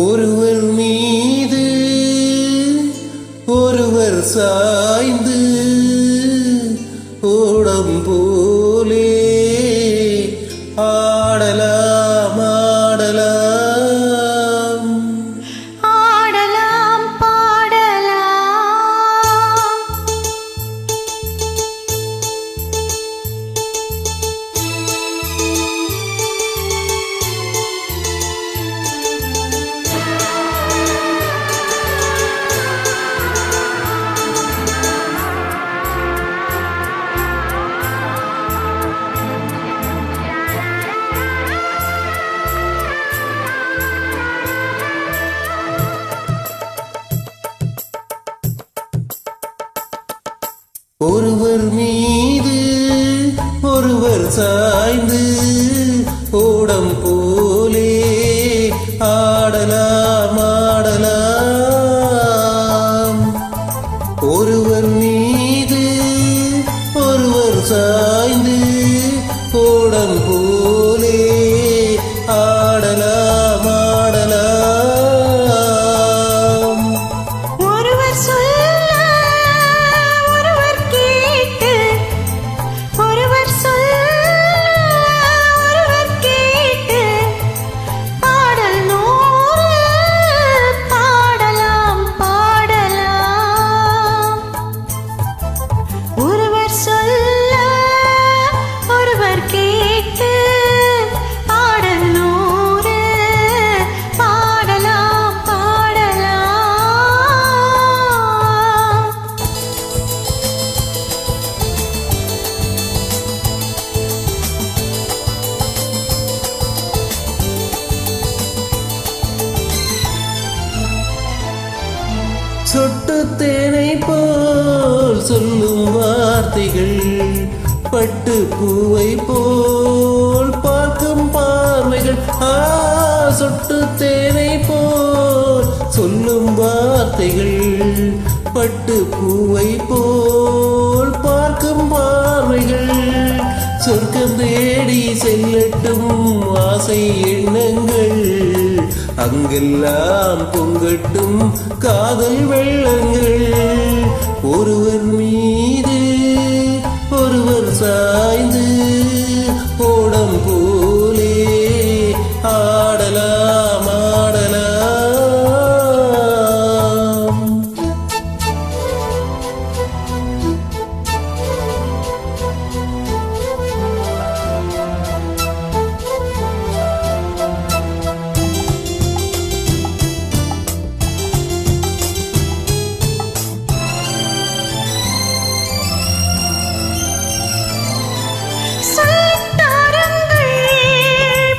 ஒருவர் மீது ஒருவர் சாய்ந்து ஓடம் போலே ஆடலாம் ஆடலாம் ஆடலாம் பாடலாம். ஒருவர் மீது ஒருவர் சாய்ந்து ஓடம் போலே ஆடலாம் ஆடலாம். ஒருவர் மீது ஒருவர் சாய்ந்து ஓடம் போலே ஆடலாம் ஆடலாம். ஒருவர் சொல்ல ஒருவர் கேட்டு, ஒருவர் சொல்ல ஒருவர் கேட்டு, பாடல் நூறு பாடலாம் பாடலாம். ஒருவர் சொல்ல ஒருவர் கேட்டு, பாடல் நூறு பாடலாம் பாடலாம். சொட்டு தேனை போல் சொல்லும் வார்த்தைகள், பட்டு பூவை போல் பார்க்கும் பார்வைகள். சொட்டு தேனை போல் சொல்லும் வார்த்தைகள், பட்டு பூவை போல் பார்க்கும் பார்வைகள். சொர்க்கம் தேடி செல்லட்டும் ஆசை எண்ணங்கள், அங்கெல்லாம் பொங்கட்டும் காதல் வெள்ளங்கள். ஒருவர் மீது ஒருவர் சாய்ந்து ஓடம் போலே ஆடலாம் ஆடலாம். சொல்லித்தாருங்கள்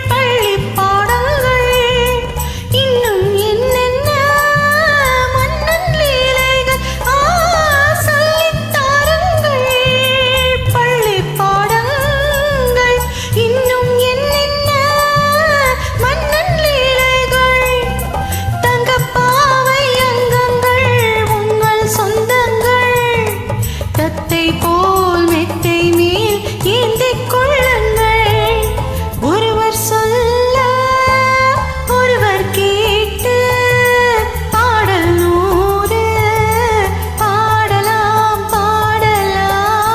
பள்ளிப் பாடங்கள், இன்னும் என்னென்ன மன்னன் லீலைகள். சொல்லித்தாருங்கள் பள்ளிப் பாடங்கள், இன்னும் என்னென்ன மன்னன் லீலைகள். தங்கப்பாவை அங்கங்கள் உங்கள் சொந்தங்கள், தத்தை போல் மெத்தை மேல் ஏந்திக் கொள்ளுங்கள். ஒருவர் சொல்ல ஒருவர் கேட்டு, பாடல் நூறு பாடலாம் பாடலாம்.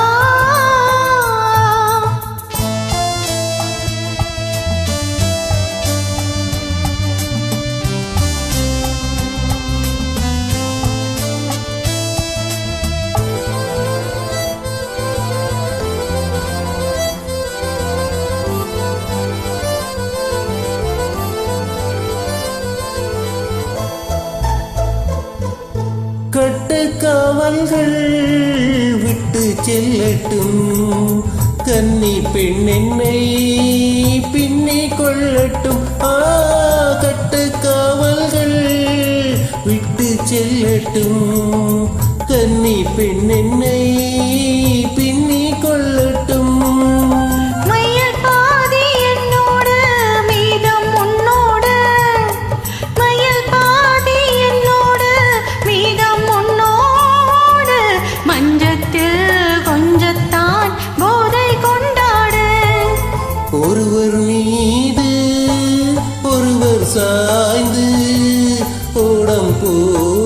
கட்டுக்காவல்கள் விட்டு செல்லட்டும், கன்னி பெண் என்னை பின்னி கொள்ளட்டும். கட்டுக்காவல்கள் விட்டு செல்லட்டும், கன்னி பெண் என்னை பின்னி கொள்ளட்டும். மயில் பாதி என்னோடு மீதம் உன்னோடு, மயில் பாதி என்னோடு மீதம் உன்னோடு. மஞ்சத்தில் கொஞ்சத்தான் போதை கொண்டாடு. ஒருவர் மீது ஒருவர் சாய்ந்து போ